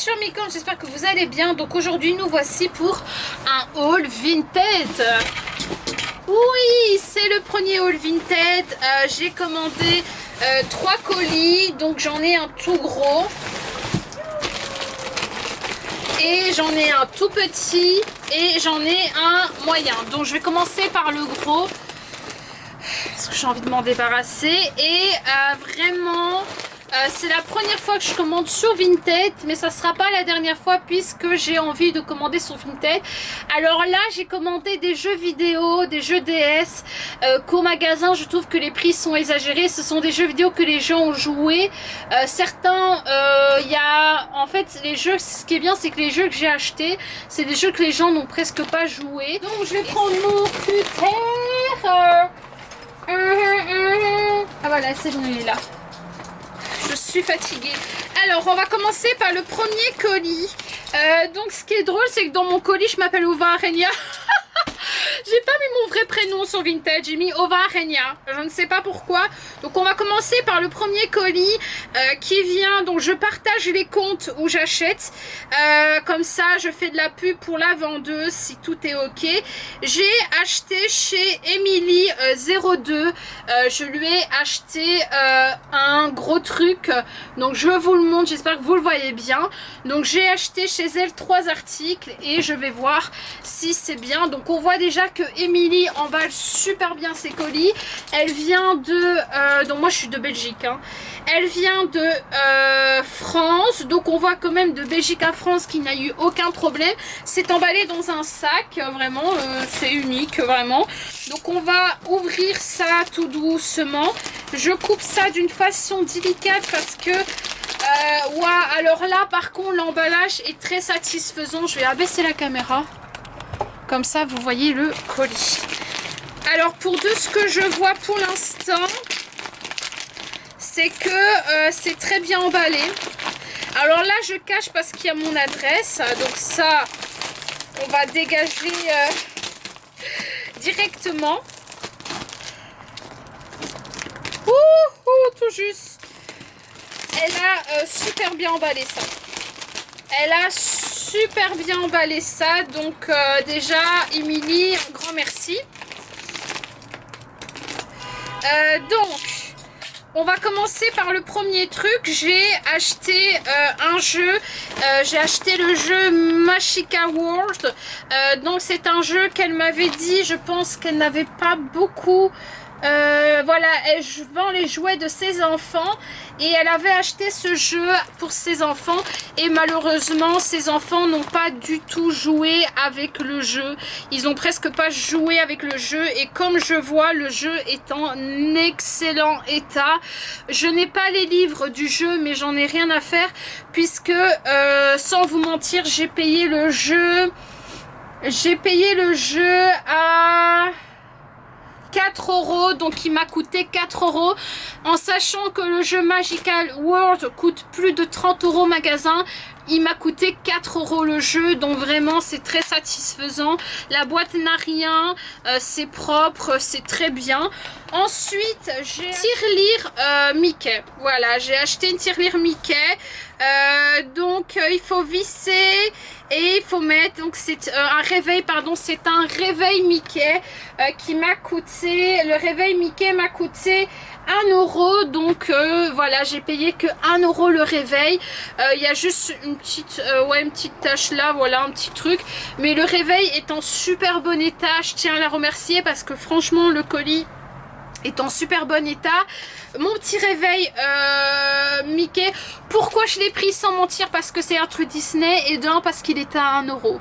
Teacher Miko, j'espère que vous allez bien. Donc aujourd'hui nous voici pour un haul Vinted. Oui, c'est le premier haul Vinted. J'ai commandé 3 colis, donc j'en ai un tout gros. Et j'en ai un tout petit et j'en ai un moyen. Donc je vais commencer par le gros. Parce que j'ai envie de m'en débarrasser. Et vraiment... c'est la première fois que je commande sur Vinted, mais ça sera pas la dernière fois puisque j'ai envie de commander sur Vinted. Alors là, j'ai commandé des jeux vidéo, des jeux DS, qu'au magasin, je trouve que les prix sont exagérés. Ce sont des jeux vidéo que les gens ont joué. Certains, il y a... En fait, les jeux, ce qui est bien, c'est que les jeux que j'ai achetés, c'est des jeux que les gens n'ont presque pas joué. Donc, je vais prendre mon cutter. Ah voilà, c'est bon, il est là. Je suis fatiguée. Alors, on va commencer par le premier colis. Donc, ce qui est drôle, c'est que dans mon colis, je m'appelle Ova Arenia. J'ai pas mis mon vrai prénom sur Vinted, j'ai mis Ova Arenia. Je ne sais pas pourquoi. Donc, on va commencer par le premier colis qui vient. Donc, je partage les comptes où j'achète. Comme ça, je fais de la pub pour la vendeuse si tout est ok. J'ai acheté chez Emily02. Je lui ai acheté un gros truc. Donc, je vous le montre. J'espère que vous le voyez bien. Donc, j'ai acheté chez elle 3 articles et je vais voir si c'est bien. Donc, on voit déjà que Émilie emballe super bien ses colis. Elle vient de... donc moi je suis de Belgique. Hein. Elle vient de France. Donc on voit quand même de Belgique à France qu'il n'y a eu aucun problème. C'est emballé dans un sac. Vraiment, c'est unique vraiment. Donc on va ouvrir ça tout doucement. Je coupe ça d'une façon délicate parce que... ouais, alors là par contre l'emballage est très satisfaisant. Je vais abaisser la caméra. Comme ça, vous voyez le colis. Alors, pour de ce que je vois pour l'instant, c'est que c'est très bien emballé. Alors là, je cache parce qu'il y a mon adresse. Donc ça, on va dégager directement. Ouh, tout juste. Elle a super bien emballé ça. Elle a super bien emballé ça. Donc déjà, Émilie, un grand merci. Donc, on va commencer par le premier truc. J'ai acheté un jeu. J'ai acheté le jeu Magica World. Donc, c'est un jeu qu'elle m'avait dit. Je pense qu'elle n'avait pas beaucoup... voilà, elle vend les jouets de ses enfants et elle avait acheté ce jeu pour ses enfants et malheureusement ses enfants n'ont pas du tout joué avec le jeu. Ils ont presque pas joué avec le jeu et comme je vois, le jeu est en excellent état. Je n'ai pas les livres du jeu mais j'en ai rien à faire puisque sans vous mentir, j'ai payé le jeu à 4 €, donc il m'a coûté 4 € en sachant que le jeu Magical World coûte plus de 30 € au magasin. Il m'a coûté 4 € le jeu, donc vraiment c'est très satisfaisant. La boîte n'a rien, c'est propre, c'est très bien. Ensuite j'ai tirelire Mickey. Voilà, j'ai acheté une tirelire Mickey. Donc il faut visser et il faut mettre, donc c'est un réveil, pardon, c'est un réveil Mickey qui m'a coûté, le réveil Mickey m'a coûté 1 €, donc voilà, j'ai payé que 1 € le réveil. Il y a juste une petite une petite tache là, voilà, un petit truc, mais le réveil est en super bon état. Je tiens à la remercier parce que franchement le colis est en super bon état. Mon petit réveil Mickey, pourquoi je l'ai pris sans mentir? Parce que c'est un truc Disney et d'un parce qu'il était à 1 €.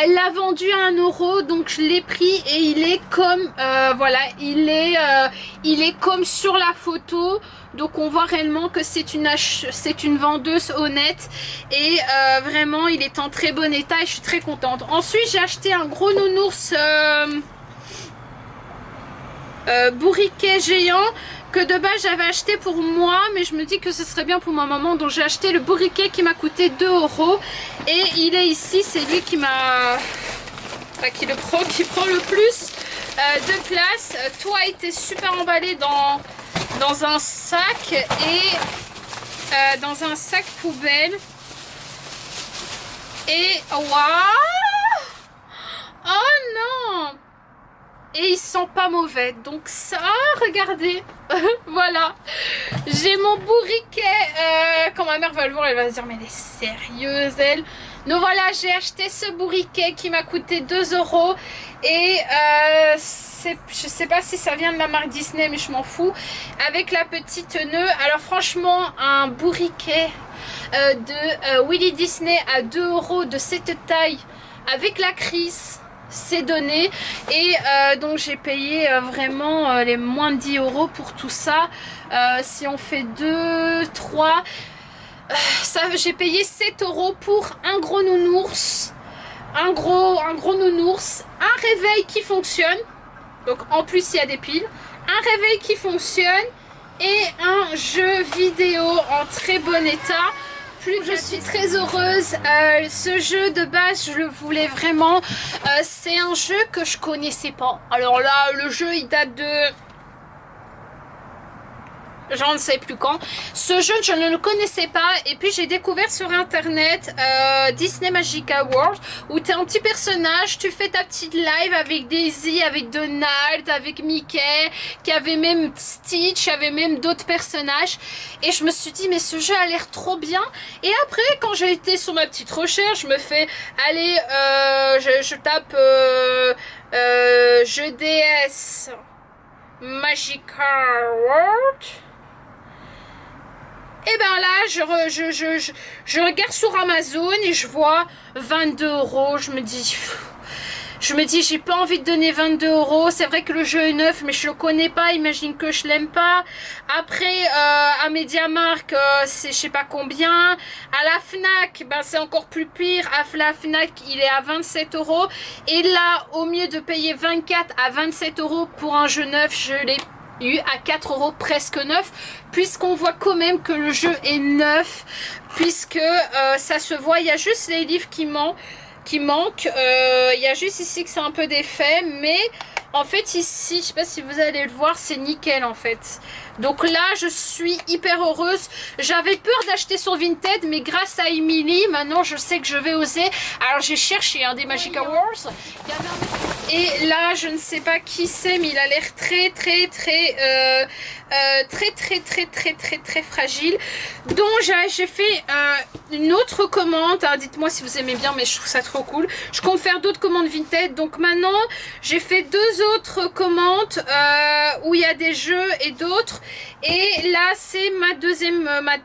Elle l'a vendu à 1 €, donc je l'ai pris et il est comme voilà, il est comme sur la photo. Donc on voit réellement que c'est une vendeuse honnête et vraiment il est en très bon état et je suis très contente. Ensuite j'ai acheté un gros nounours bourriquet géant que de base j'avais acheté pour moi, mais je me dis que ce serait bien pour ma maman, donc j'ai acheté le bourriquet qui m'a coûté 2 € et il est ici, c'est lui qui m'a qui prend le plus de place. Tout a été super emballé dans un sac et dans un sac poubelle. Et waouh! Oh non! Et ils sont pas mauvais. Donc ça, regardez. Voilà. J'ai mon bourriquet. Quand ma mère va le voir, elle va se dire, mais elle est sérieuse, elle. Donc voilà, j'ai acheté ce bourriquet qui m'a coûté 2 €. Et je sais pas si ça vient de la marque Disney, mais je m'en fous. Avec la petite nœud. Alors franchement, un bourriquet de Willy Disney à 2 € de cette taille avec la crise, c'est donné. Et donc j'ai payé vraiment les moins de 10 € pour tout ça. Si on fait 2, 3, ça j'ai payé 7 € pour un gros nounours, un gros nounours, un réveil qui fonctionne, donc en plus il y a des piles, un réveil qui fonctionne et un jeu vidéo en très bon état. Je suis très heureuse. Ce jeu de base, je le voulais vraiment. C'est un jeu que je connaissais pas. Alors là, le jeu il date de... j'en ne sais plus quand. Ce jeu, je ne le connaissais pas. Et puis j'ai découvert sur internet Disney Magical World, où tu es un petit personnage, tu fais ta petite live avec Daisy, avec Donald, avec Mickey, qui avait même Stitch, il y avait même d'autres personnages. Et je me suis dit, mais ce jeu a l'air trop bien. Et après, quand j'ai été sur ma petite recherche, je me fais, allez, je tape jeu DS Magical World. Et ben là, je regarde sur Amazon et je vois 22 €. Je me dis, j'ai pas envie de donner 22 €. C'est vrai que le jeu est neuf, mais je le connais pas. Imagine que je l'aime pas. Après, à MediaMarkt, c'est je sais pas combien. À la Fnac, ben c'est encore plus pire. À la Fnac, il est à 27 €. Et là, au mieux de payer 24 à 27 € pour un jeu neuf, je l'ai eu à 4 € presque neuf, puisqu'on voit quand même que le jeu est neuf, puisque ça se voit. Il y a juste les livres qui manquent. Il y a juste ici que c'est un peu défait, mais en fait ici, je sais pas si vous allez le voir, c'est nickel en fait. Donc là, je suis hyper heureuse. J'avais peur d'acheter sur Vinted, mais grâce à Emily, maintenant je sais que je vais oser. Alors j'ai cherché des Magical Wars. Et là, je ne sais pas qui c'est, mais il a l'air très fragile. Donc j'ai fait une autre commande. Dites-moi si vous aimez bien, mais je trouve ça trop cool. Je compte faire d'autres commandes Vinted. Donc maintenant, j'ai fait 2 autres commandes où il y a des jeux et d'autres. Et là, c'est ma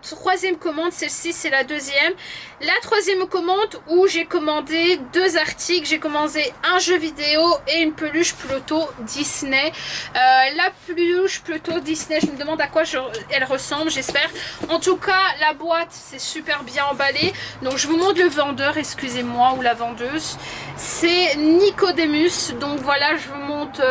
troisième commande. Celle-ci, c'est la deuxième. La troisième commande où j'ai commandé 2 articles. J'ai commandé un jeu vidéo et une peluche Pluto Disney. La peluche Pluto Disney, je me demande à quoi elle ressemble, j'espère. En tout cas, la boîte, c'est super bien emballé. Donc, je vous montre le vendeur, excusez-moi, ou la vendeuse. C'est Nicodemus. Donc, voilà, je vous montre...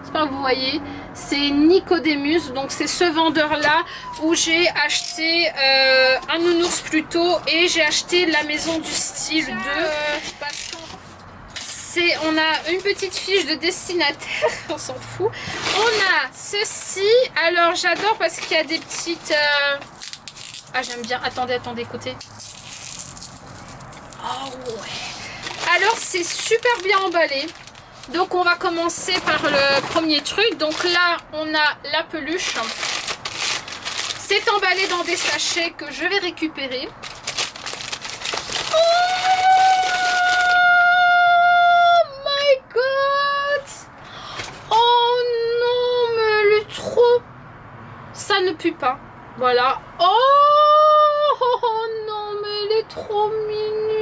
j'espère que vous voyez. C'est Nicodemus, donc c'est ce vendeur là où j'ai acheté un nounours Pluto et j'ai acheté la maison du style 2. On a une petite fiche de destinataire, on s'en fout. On a ceci, alors j'adore parce qu'il y a des petites... Ah j'aime bien, attendez, écoutez. Oh ouais. Alors c'est super bien emballé. Donc on va commencer par le premier truc. Donc là on a la peluche. C'est emballé dans des sachets que je vais récupérer. Oh my god. Oh non mais elle est trop... Ça ne pue pas. Voilà. Oh non mais elle est trop mignonne.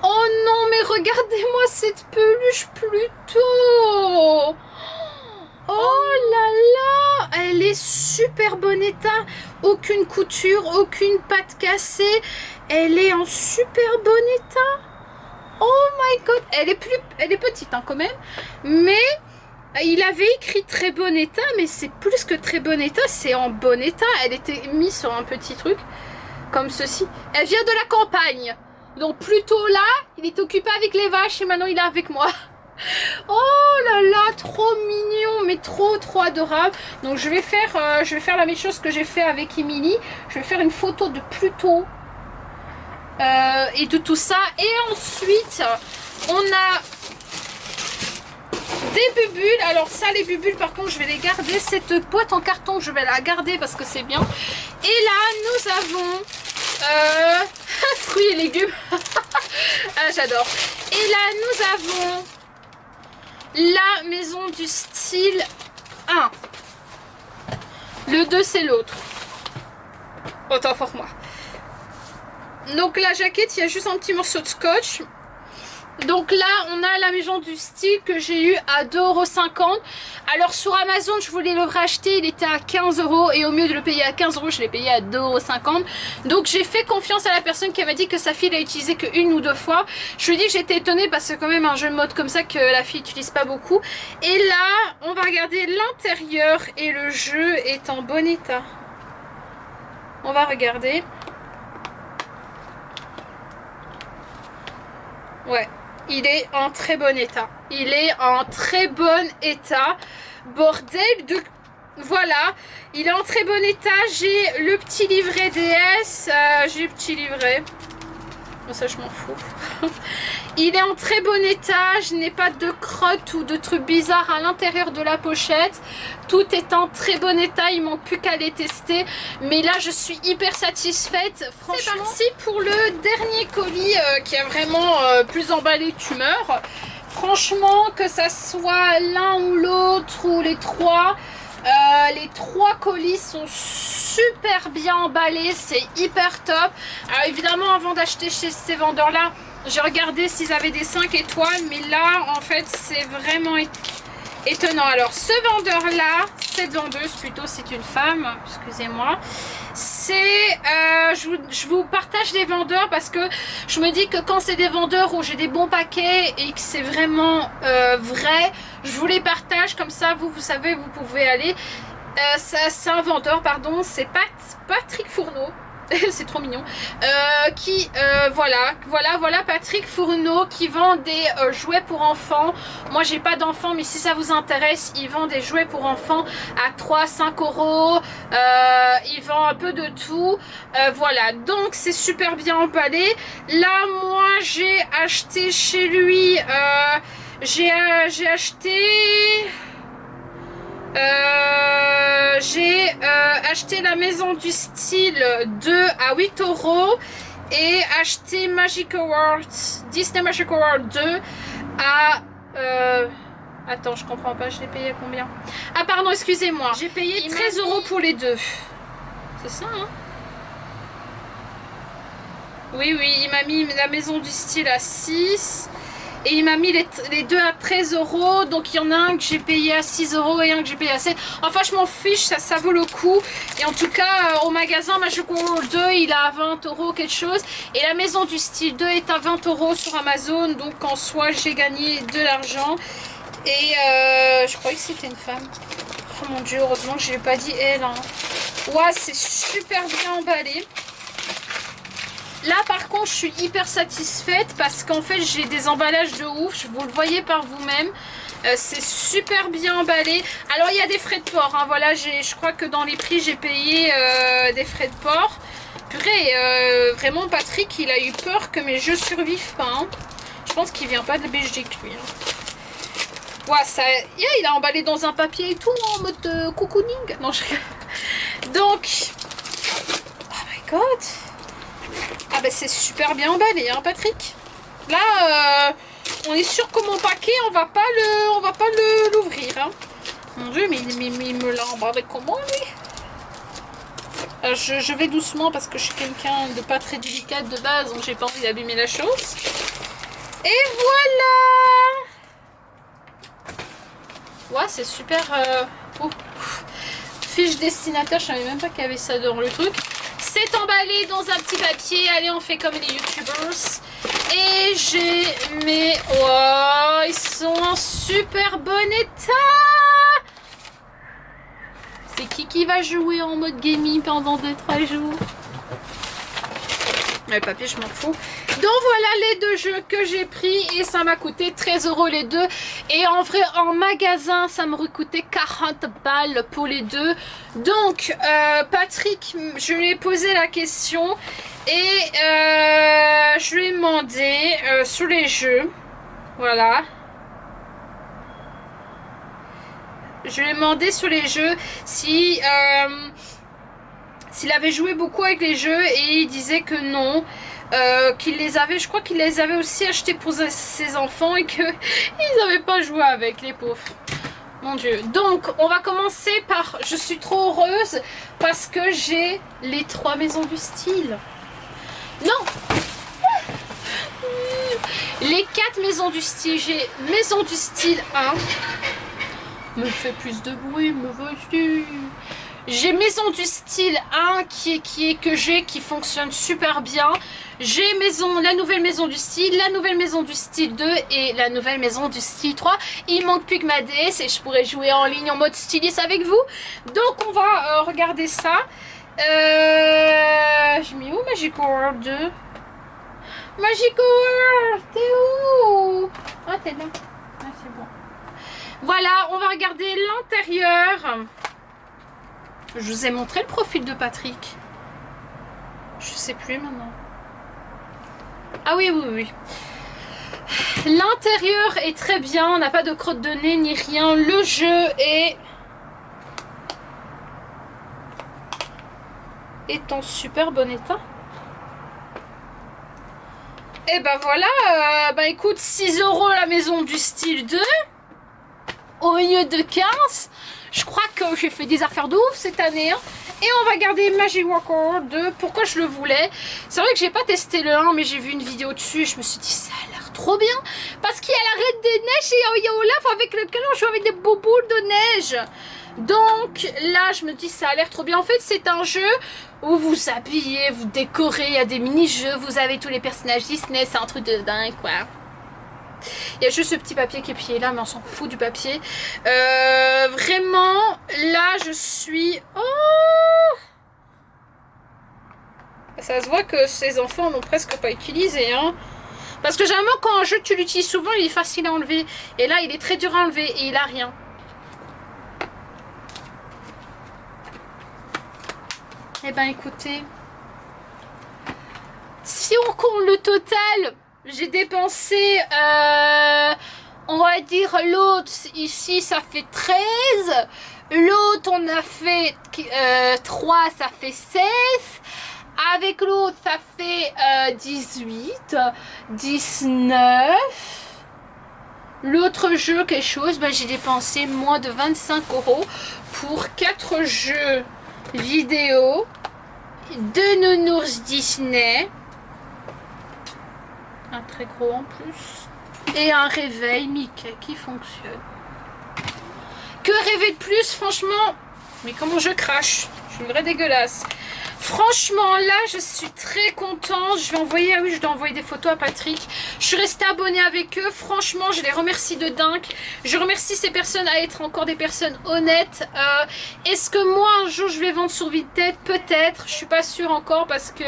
Oh non, mais regardez-moi cette peluche Pluto. Oh là là, elle est super bon état. Aucune couture, aucune patte cassée. Elle est en super bon état. Oh my god, elle est petite hein, quand même. Mais il avait écrit très bon état, mais c'est plus que très bon état, c'est en bon état. Elle était mise sur un petit truc comme ceci. Elle vient de la campagne. Donc plutôt là, il est occupé avec les vaches et maintenant il est avec moi. Oh là là, trop mignon, mais trop adorable. Donc je vais faire la même chose que j'ai fait avec Emily. Je vais faire une photo de Pluto et de tout ça. Et ensuite, on a des bubules. Alors ça, les bubules, par contre, je vais les garder. Cette boîte en carton, je vais la garder parce que c'est bien. Et là, nous avons fruits et légumes. Ah, j'adore. Et là, nous avons la maison du style 1. Le 2, c'est l'autre. Autant pour moi. Donc la jaquette, il y a juste un petit morceau de scotch. Donc là, on a la maison du style que j'ai eu à 2,50 €. Alors sur Amazon, je voulais le racheter, il était à 15 € et au mieux de le payer à 15 €, je l'ai payé à 2,50 €. Donc j'ai fait confiance à la personne qui m'a dit que sa fille l'a utilisé qu'une ou deux fois. Je lui ai dit que j'étais étonnée parce que quand même un jeu de mode comme ça que la fille n'utilise pas beaucoup. Et là, on va regarder l'intérieur et le jeu est en bon état. On va regarder. Ouais. Il est en très bon état. Il est en très bon état. Bordel de... Voilà. Il est en très bon état. J'ai le petit livret DS. J'ai le petit livret. Bon, ça, je m'en fous. Il est en très bon état. Je n'ai pas de crotte ou de trucs bizarres à l'intérieur de la pochette. Tout est en très bon état. Il manque plus qu'à les tester. Mais là, je suis hyper satisfaite. Franchement, c'est parti pour le dernier colis qui a vraiment plus emballé que tu meurs. Franchement, que ça soit l'un ou l'autre ou les trois colis sont super bien emballés. C'est hyper top. Alors évidemment, avant d'acheter chez ces vendeurs-là, j'ai regardé s'ils avaient des 5 étoiles. Mais là, en fait, c'est vraiment étonnant. Alors ce vendeur là, cette vendeuse plutôt, c'est une femme, excusez-moi, c'est je vous partage les vendeurs parce que je me dis que quand c'est des vendeurs où j'ai des bons paquets et que c'est vraiment vrai, je vous les partage comme ça, vous savez, vous pouvez aller. C'est un vendeur, pardon, c'est Patrick Fourneau. C'est trop mignon. Voilà Patrick Fourneau qui vend des jouets pour enfants. Moi j'ai pas d'enfants, mais si ça vous intéresse, il vend des jouets pour enfants à 3-5 €. Il vend un peu de tout. Voilà, donc c'est super bien emballé. Là, moi j'ai acheté chez lui, j'ai acheté la maison du style 2 à 8 € et acheté Magic World, Disney Magic World 2 à attends, je comprends pas, je l'ai payé à combien? Ah pardon, excusez-moi, j'ai payé 13 € pour les deux. C'est ça, hein? Oui, il m'a mis la maison du style à 6 et il m'a mis les deux à 13 €. Donc il y en a un que j'ai payé à 6 € et un que j'ai payé à 7. Enfin, je m'en fiche, ça vaut le coup. Et en tout cas, au magasin Magic World 2, il est à 20 € quelque chose. Et la maison du style 2 est à 20 € sur Amazon. Donc en soi, j'ai gagné de l'argent. Et je croyais que c'était une femme. Oh mon dieu, heureusement que je n'ai pas dit elle. Hein. Ouais, c'est super bien emballé. Là par contre je suis hyper satisfaite parce qu'en fait j'ai des emballages de ouf, vous le voyez par vous-même, c'est super bien emballé. Alors il y a des frais de port, hein. Voilà, je crois que dans les prix j'ai payé des frais de port. Purée, vraiment Patrick il a eu peur que mes jeux survivent pas, hein. Je pense qu'il vient pas de Belgique lui, hein. Ouais, ça, il a emballé dans un papier et tout en mode cocooning. Non, donc, oh my god. Ah bah c'est super bien emballé, hein Patrick. Là, on est sûr que mon paquet, on va pas l'ouvrir, hein. Mon dieu, mais il me l'a emballé comment lui? Alors, je vais doucement parce que je suis quelqu'un de pas très délicate de base, donc j'ai pas envie d'abîmer la chose. Et voilà. Ouais, c'est super. Fiche destinataire, je savais même pas qu'il y avait ça dans le truc. C'est emballé dans un petit papier. Allez, on fait comme les youtubers. Et j'ai mes... Oh, ils sont en super bon état. C'est qui va jouer en mode gaming pendant 2-3 jours? Le papier, je m'en fous. Donc voilà les deux jeux que j'ai pris et ça m'a coûté 13 € les deux. Et en vrai, en magasin, ça m'aurait coûté 40 balles pour les deux. Donc, Patrick, je lui ai posé la question et je lui ai demandé sur les jeux. Voilà. Je lui ai demandé sur les jeux si... s'il avait joué beaucoup avec les jeux et il disait que non, qu'il les avait, je crois qu'il les avait aussi achetés pour ses enfants et qu'ils n'avaient pas joué avec, les pauvres. Mon Dieu. Donc, on va commencer par, je suis trop heureuse parce que j'ai les 3 maisons du style. Non, les 4 maisons du style. J'ai maison du style 1. Me fait plus de bruit, me veux-tu? J'ai maison du style 1 qui fonctionne super bien. J'ai la nouvelle maison du style, la nouvelle maison du style 2 et la nouvelle maison du style 3. Il manque plus que ma DS et je pourrais jouer en ligne en mode styliste avec vous. Donc on va regarder ça. J'ai mis où Magic World 2? Magic World, t'es où? Ah, t'es là. Ah, c'est bon. Voilà, on va regarder l'intérieur. Je vous ai montré le profil de Patrick. Je sais plus maintenant. Ah oui, oui, oui. L'intérieur est très bien. On n'a pas de crotte de nez ni rien. Le jeu est en super bon état. Et ben voilà. Bah écoute, 6 € la maison du style 2. Au lieu de 15. Je crois que j'ai fait des affaires de ouf cette année. Hein. Et on va garder Magic World 2. Pourquoi je le voulais? C'est vrai que j'ai pas testé le 1, mais j'ai vu une vidéo dessus et je me suis dit ça a l'air trop bien. Parce qu'il y a la Reine des Neiges et il y a Olaf avec lequel on joue avec des bouboules de neige. Donc là, je me dis ça a l'air trop bien. En fait, c'est un jeu où vous habillez, vous décorez, il y a des mini-jeux, vous avez tous les personnages Disney, c'est un truc de dingue quoi. Il y a juste ce petit papier qui est plié là, mais on s'en fout du papier. Vraiment, là, je suis... Oh, ça se voit que ces enfants n'ont presque pas utilisé. Hein. Parce que généralement, quand un jeu, tu l'utilises souvent, il est facile à enlever. Et là, il est très dur à enlever et il a rien. Eh ben, écoutez. Si on compte le total... J'ai dépensé, on va dire l'autre, ici ça fait 13. L'autre on a fait 3, ça fait 16. Avec l'autre ça fait 18, 19. L'autre jeu, quelque chose, ben, j'ai dépensé moins de 25 € pour 4 jeux vidéo de nounours Disney. Un très gros en plus. Et un réveil Mickey qui fonctionne. Que rêver de plus, franchement? Mais comment je crache? Je suis une vraie dégueulasse. Franchement, là, je suis très contente. Je vais envoyer, ah oui, je dois envoyer des photos à Patrick. Je suis restée abonnée avec eux. Franchement, je les remercie de dingue. Je remercie ces personnes à être encore des personnes honnêtes. Est-ce que moi, un jour, je vais vendre sur Vinted? Peut-être. Je suis pas sûre encore parce que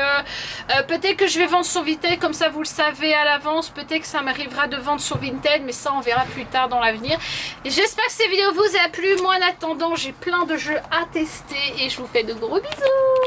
peut-être que je vais vendre sur Vinted. Comme ça, vous le savez à l'avance. Peut-être que ça m'arrivera de vendre sur Vinted. Mais ça, on verra plus tard dans l'avenir. J'espère que ces vidéos vous a plu. Moi, en attendant, j'ai plein de jeux à tester. Et je vous fais de gros bisous.